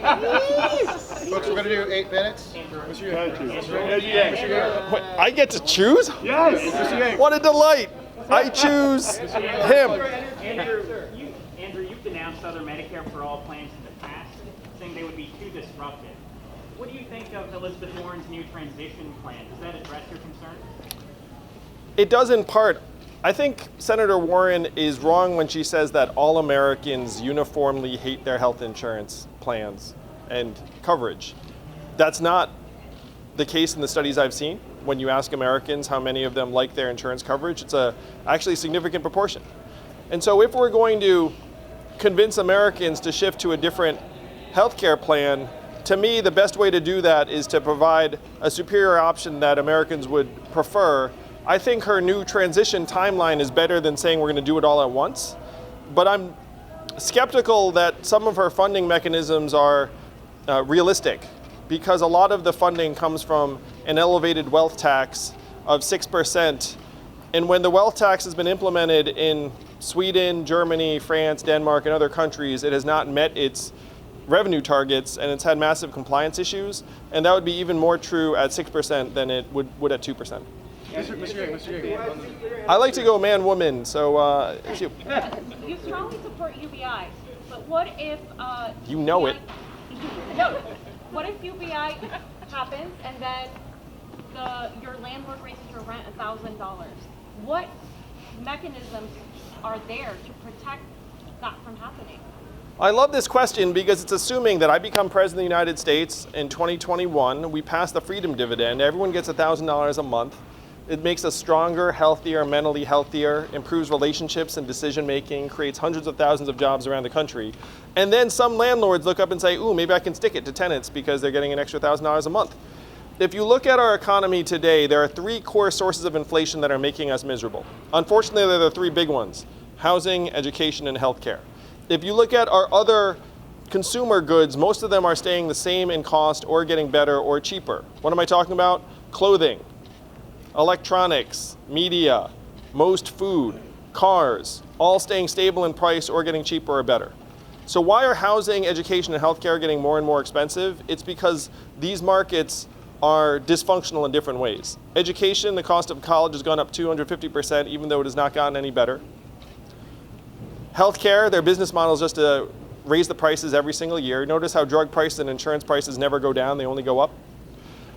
Folks, we're going to do 8 minutes. What, I get to choose? Yes. What a delight. I choose him. Andrew, you've denounced other Medicare for All plans in the past, saying they would be too disruptive. What do you think of Elizabeth Warren's new transition plan? Does that address your concern? It does in part. I think Senator Warren is wrong when she says that all Americans uniformly hate their health insurance plans and coverage. That's not the case in the studies I've seen. When you ask Americans how many of them like their insurance coverage, it's actually a significant proportion. And so if we're going to convince Americans to shift to a different healthcare plan, to me, the best way to do that is to provide a superior option that Americans would prefer. I think her new transition timeline is better than saying we're going to do it all at once. But I'm skeptical that some of her funding mechanisms are realistic, because a lot of the funding comes from an elevated wealth tax of 6%. And when the wealth tax has been implemented in Sweden, Germany, France, Denmark, and other countries, it has not met its revenue targets, and it's had massive compliance issues. And that would be even more true at 6% than it would at 2%. Mr. Yang. I like to go man-woman, so it's you. You strongly support UBI, but what if You know it. No. What if UBI happens and then your landlord raises your rent $1,000? What mechanisms are there to protect that from happening? I love this question because it's assuming that I become president of the United States in 2021. We pass the freedom dividend. Everyone gets $1,000 a month. It makes us stronger, healthier, mentally healthier, improves relationships and decision making, creates hundreds of thousands of jobs around the country. And then some landlords look up and say, ooh, maybe I can stick it to tenants because they're getting an extra $1,000 a month. If you look at our economy today, there are 3 core sources of inflation that are making us miserable. Unfortunately, they're the 3 big ones: housing, education, and healthcare. If you look at our other consumer goods, most of them are staying the same in cost or getting better or cheaper. What am I talking about? Clothing, electronics, media, most food, cars, all staying stable in price or getting cheaper or better. So why are housing, education, and healthcare getting more and more expensive? It's because these markets are dysfunctional in different ways. Education, the cost of college has gone up 250%, even though it has not gotten any better. Healthcare, their business model is just to raise the prices every single year. Notice how drug prices and insurance prices never go down, they only go up.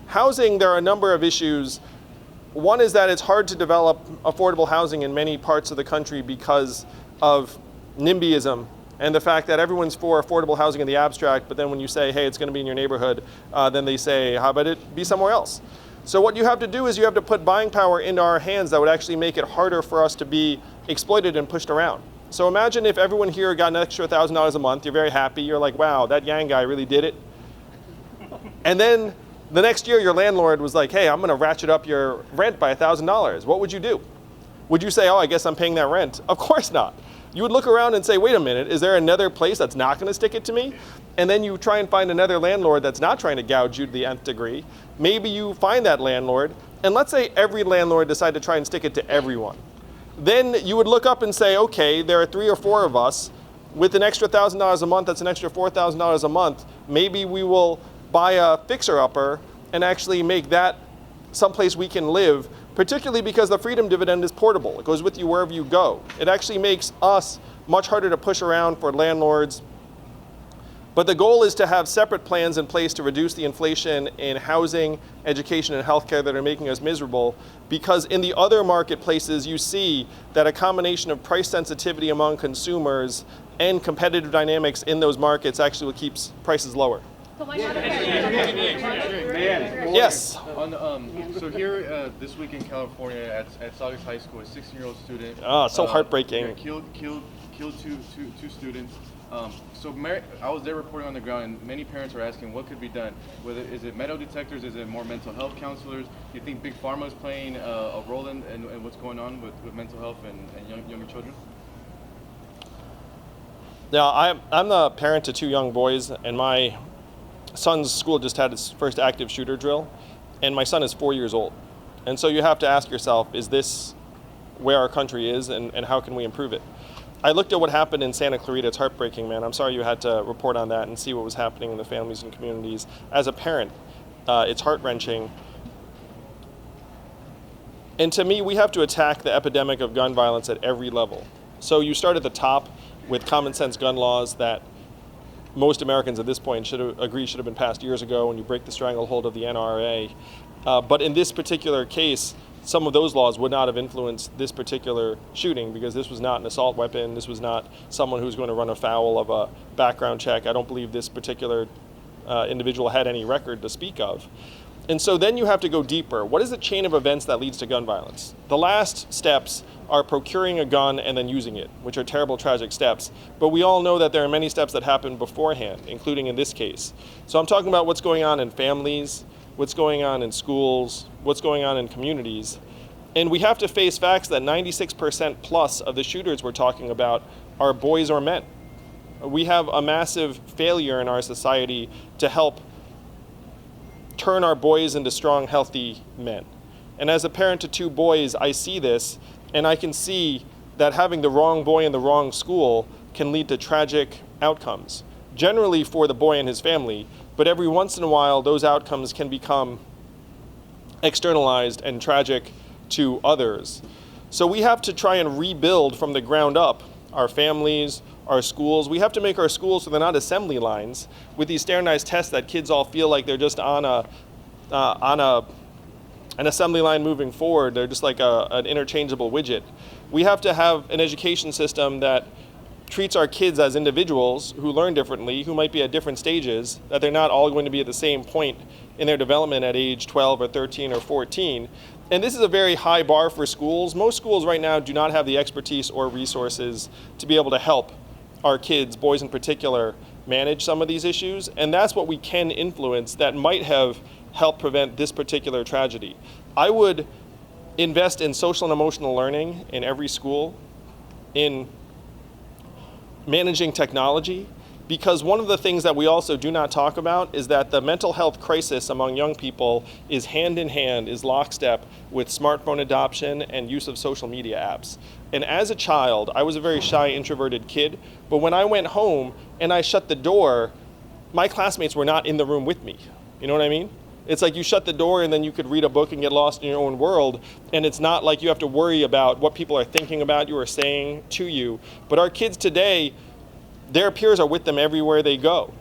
Housing, there are a number of issues. One is that it's hard to develop affordable housing in many parts of the country because of NIMBYism and the fact that everyone's for affordable housing in the abstract, but then when you say, hey, it's going to be in your neighborhood, then they say, how about it be somewhere else? So what you have to do is you have to put buying power into our hands that would actually make it harder for us to be exploited and pushed around. So imagine if everyone here got an extra $1,000 a month, you're very happy, you're like, wow, that Yang guy really did it. And then the next year, your landlord was like, hey, I'm going to ratchet up your rent by $1,000. What would you do? Would you say, oh, I guess I'm paying that rent? Of course not. You would look around and say, wait a minute, is there another place that's not going to stick it to me? And then you try and find another landlord that's not trying to gouge you to the nth degree. Maybe you find that landlord, and let's say every landlord decided to try and stick it to everyone. Then you would look up and say, okay, there are 3 or 4 of us. With an extra $1,000 a month, that's an extra $4,000 a month. Maybe we will buy a fixer-upper and actually make that someplace we can live, particularly because the freedom dividend is portable. It goes with you wherever you go. It actually makes us much harder to push around for landlords. But the goal is to have separate plans in place to reduce the inflation in housing, education, and healthcare that are making us miserable, because in the other marketplaces you see that a combination of price sensitivity among consumers and competitive dynamics in those markets actually keeps prices lower. So why not? Yes. So here this week in California at Saugus High School, a 16-year-old student. So heartbreaking. Killed two students. I was there reporting on the ground, and many parents are asking what could be done. Whether is it metal detectors, is it more mental health counselors? Do you think Big Pharma is playing a role in what's going on with mental health and younger children? Now, I'm the parent to 2 young boys, and my son's school just had its first active shooter drill, and my son is 4 years old. And so you have to ask yourself, is this where our country is, and how can we improve it? I looked at what happened in Santa Clarita. It's heartbreaking, man. I'm sorry you had to report on that and see what was happening in the families and communities. As a parent, it's heart-wrenching. And to me, we have to attack the epidemic of gun violence at every level. So you start at the top with common sense gun laws that most Americans at this point should have been passed years ago, when you break the stranglehold of the NRA. But in this particular case, some of those laws would not have influenced this particular shooting, because this was not an assault weapon. This was not someone who's going to run afoul of a background check. I don't believe this particular individual had any record to speak of. And so then you have to go deeper. What is the chain of events that leads to gun violence? The last steps are procuring a gun and then using it, which are terrible, tragic steps. But we all know that there are many steps that happen beforehand, including in this case. So I'm talking about what's going on in families, what's going on in schools, what's going on in communities. And we have to face facts that 96% plus of the shooters we're talking about are boys or men. We have a massive failure in our society to help turn our boys into strong, healthy men. And as a parent to 2 boys, I see this, and I can see that having the wrong boy in the wrong school can lead to tragic outcomes, generally for the boy and his family, but every once in a while those outcomes can become externalized and tragic to others. So we have to try and rebuild from the ground up our families, our schools. We have to make our schools so they're not assembly lines with these standardized tests that kids all feel like they're just on an assembly line moving forward. They're just like an interchangeable widget. We have to have an education system that treats our kids as individuals who learn differently, who might be at different stages, that they're not all going to be at the same point in their development at age 12 or 13 or 14. And this is a very high bar for schools. Most schools right now do not have the expertise or resources to be able to help our kids, boys in particular, manage some of these issues. And that's what we can influence that might have helped prevent this particular tragedy. I would invest in social and emotional learning in every school, in managing technology, because one of the things that we also do not talk about is that the mental health crisis among young people is hand in hand, is lockstep with smartphone adoption and use of social media apps. And as a child, I was a very shy, introverted kid, but when I went home and I shut the door, my classmates were not in the room with me. You know what I mean? It's like you shut the door and then you could read a book and get lost in your own world, and it's not like you have to worry about what people are thinking about you or saying to you. But our kids today, their peers are with them everywhere they go.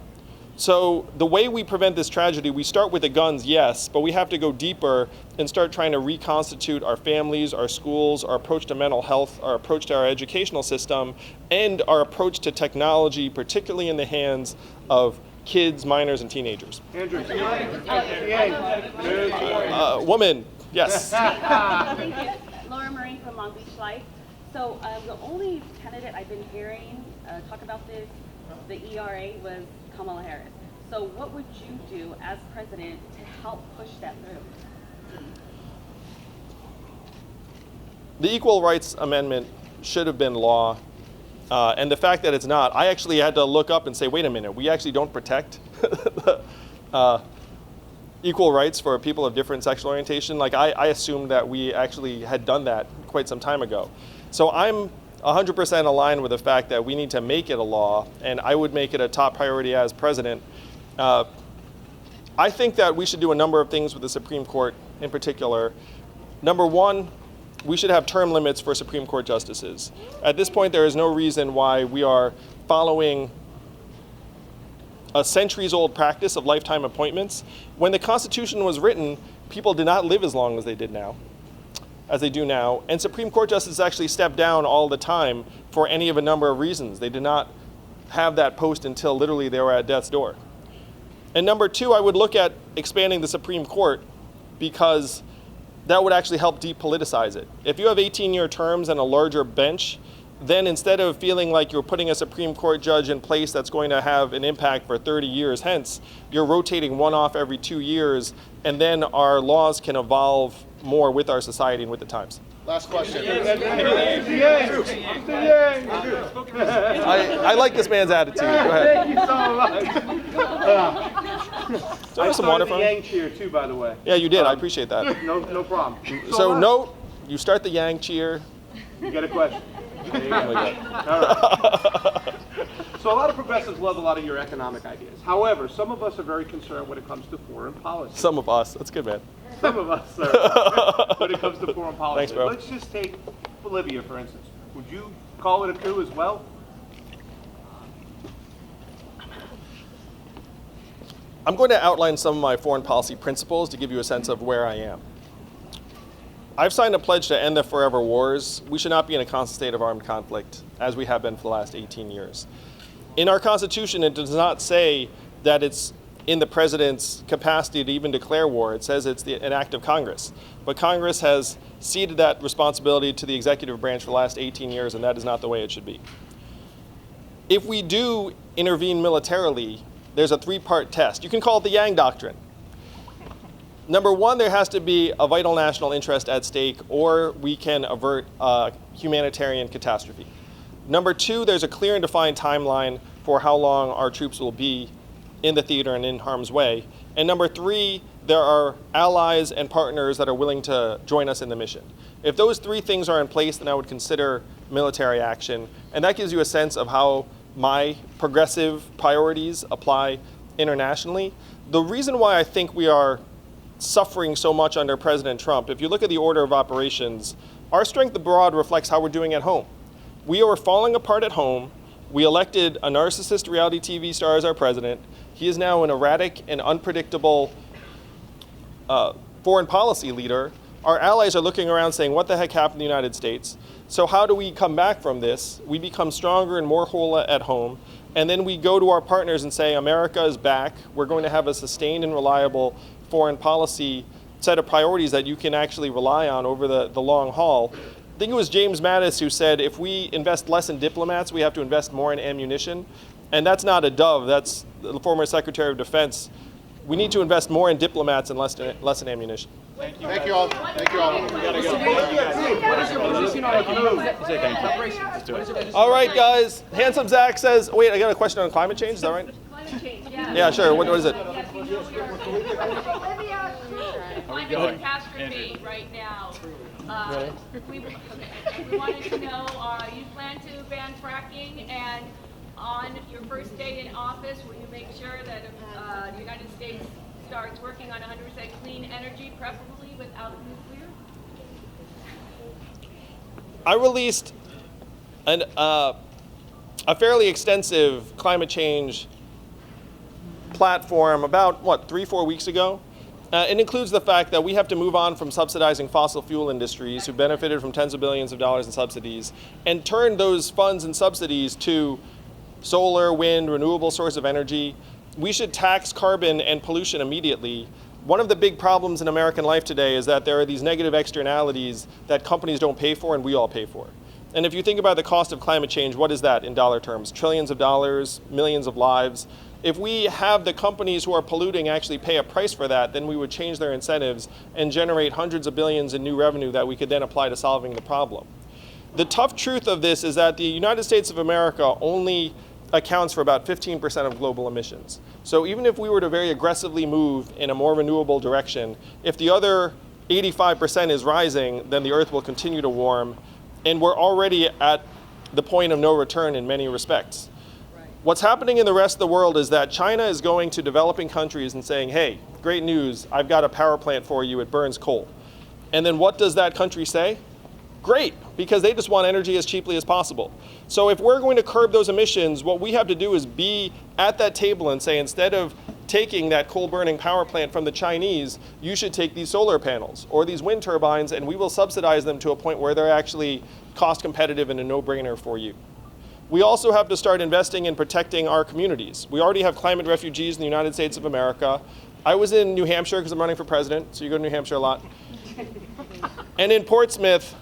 So the way we prevent this tragedy, we start with the guns, yes, but we have to go deeper and start trying to reconstitute our families, our schools, our approach to mental health, our approach to our educational system, and our approach to technology, particularly in the hands of kids, minors, and teenagers. Andrew, Woman, yes. Thank you. Laura Marie from Long Beach Life. So the only candidate I've been hearing talk about this, the ERA, was Kamala Harris. So what would you do as president to help push that through? The Equal Rights Amendment should have been law. And the fact that it's not, I actually had to look up and say, wait a minute, we actually don't protect equal rights for people of different sexual orientation. Like I assumed that we actually had done that quite some time ago. So I'm 100% aligned with the fact that we need to make it a law, and I would make it a top priority as president. I think that we should do a number of things with the Supreme Court in particular. Number one, we should have term limits for Supreme Court justices. At this point, there is no reason why we are following a centuries-old practice of lifetime appointments. When the Constitution was written, people did not live as long as they do now, and Supreme Court justices actually step down all the time for any of a number of reasons. They did not have that post until literally they were at death's door. And number two, I would look at expanding the Supreme Court, because that would actually help depoliticize it. If you have 18-year terms and a larger bench, then instead of feeling like you're putting a Supreme Court judge in place that's going to have an impact for 30 years hence, you're rotating one off every 2 years, and then our laws can evolve more with our society and with the times. Last question. I like this man's attitude. Go ahead. Thank you so much. Do I have some water started from the you? Yang cheer too, by the way. Yeah, you did. I appreciate that. No problem. So note, you start the Yang cheer. You got a question? There you go. Oh my God. All right. So a lot of progressives love a lot of your economic ideas. However, some of us are very concerned when it comes to foreign policy. Some of us. That's good, man. Some of us are when it comes to foreign policy. Thanks, bro. Let's just take Bolivia, for instance. Would you call it a coup as well? I'm going to outline some of my foreign policy principles to give you a sense of where I am. I've signed a pledge to end the forever wars. We should not be in a constant state of armed conflict, as we have been for the last 18 years. In our Constitution, it does not say that it's in the president's capacity to even declare war. It says it's an act of Congress. But Congress has ceded that responsibility to the executive branch for the last 18 years, and that is not the way it should be. If we do intervene militarily, there's a three-part test. You can call it the Yang Doctrine. Number one, there has to be a vital national interest at stake, or we can avert a humanitarian catastrophe. Number two, there's a clear and defined timeline for how long our troops will be in the theater and in harm's way. And number three, there are allies and partners that are willing to join us in the mission. If those three things are in place, then I would consider military action. And that gives you a sense of how my progressive priorities apply internationally. The reason why I think we are suffering so much under President Trump, if you look at the order of operations, our strength abroad reflects how we're doing at home. We are falling apart at home. We elected a narcissist reality TV star as our president. He is now an erratic and unpredictable foreign policy leader. Our allies are looking around saying, what the heck happened to the United States? So how do we come back from this? We become stronger and more whole at home. And then we go to our partners and say, America is back. We're going to have a sustained and reliable foreign policy set of priorities that you can actually rely on over the long haul. I think it was James Mattis who said, if we invest less in diplomats, we have to invest more in ammunition. And that's not a dove, that's the former Secretary of Defense. We need to invest more in diplomats and less in ammunition. Thank you all. Thank you all. All right, guys. Handsome Zach says, wait, I got a question on climate change, is that right? Climate change, yeah. Yeah, sure. What is it? Yes, you know we are climate catastrophe right now. We wanted to know, you plan to ban fracking, and on your first day in office, will you make sure that the United States starts working on 100% clean energy, preferably without nuclear? I released a fairly extensive climate change platform about, 3-4 weeks ago. It includes the fact that we have to move on from subsidizing fossil fuel industries who benefited from tens of billions of dollars in subsidies and turn those funds and subsidies to solar, wind, renewable source of energy. We should tax carbon and pollution immediately. One of the big problems in American life today is that there are these negative externalities that companies don't pay for and we all pay for. And if you think about the cost of climate change, what is that in dollar terms? Trillions of dollars, millions of lives. If we have the companies who are polluting actually pay a price for that, then we would change their incentives and generate hundreds of billions in new revenue that we could then apply to solving the problem. The tough truth of this is that the United States of America only accounts for about 15% of global emissions. So even if we were to very aggressively move in a more renewable direction, if the other 85% is rising, then the Earth will continue to warm, and we're already at the point of no return in many respects. What's happening in the rest of the world is that China is going to developing countries and saying, hey, great news, I've got a power plant for you, it burns coal. And then what does that country say? Great, because they just want energy as cheaply as possible. So if we're going to curb those emissions, what we have to do is be at that table and say, instead of taking that coal-burning power plant from the Chinese, you should take these solar panels or these wind turbines, and we will subsidize them to a point where they're actually cost competitive and a no-brainer for you. We also have to start investing in protecting our communities. We already have climate refugees in the United States of America. I was in New Hampshire because I'm running for president, so you go to New Hampshire a lot. And in Portsmouth,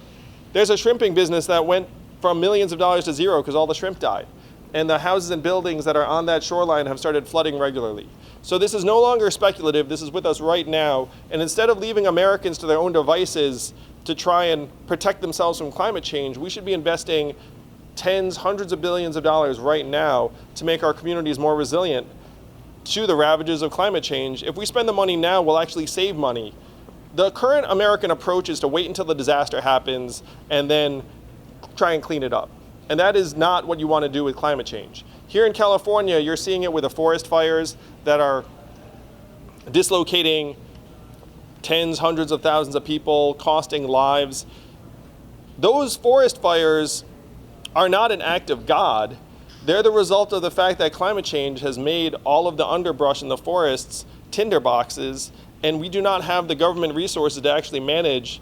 there's a shrimping business that went from millions of dollars to zero because all the shrimp died. And the houses and buildings that are on that shoreline have started flooding regularly. So this is no longer speculative, this is with us right now. And instead of leaving Americans to their own devices to try and protect themselves from climate change, we should be investing tens, hundreds of billions of dollars right now to make our communities more resilient to the ravages of climate change. If we spend the money now, we'll actually save money. The current American approach is to wait until the disaster happens and then try and clean it up. And that is not what you want to do with climate change. Here in California, you're seeing it with the forest fires that are dislocating tens, hundreds of thousands of people, costing lives. Those forest fires are not an act of God. They're the result of the fact that climate change has made all of the underbrush in the forests tinderboxes, and we do not have the government resources to actually manage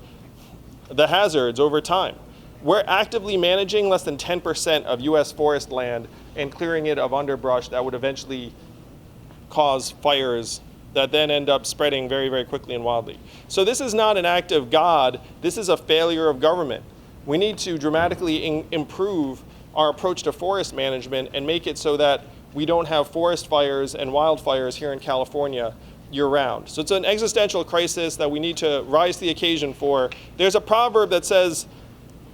the hazards over time. We're actively managing less than 10% of US forest land and clearing it of underbrush that would eventually cause fires that then end up spreading very, very quickly and wildly. So this is not an act of God, this is a failure of government. We need to dramatically improve our approach to forest management and make it so that we don't have forest fires and wildfires here in California year-round. So it's an existential crisis that we need to rise to the occasion for. There's a proverb that says,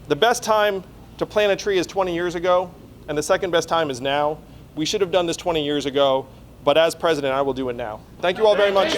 the best time to plant a tree is 20 years ago, and the second best time is now. We should have done this 20 years ago, but as president, I will do it now. Thank you all very much.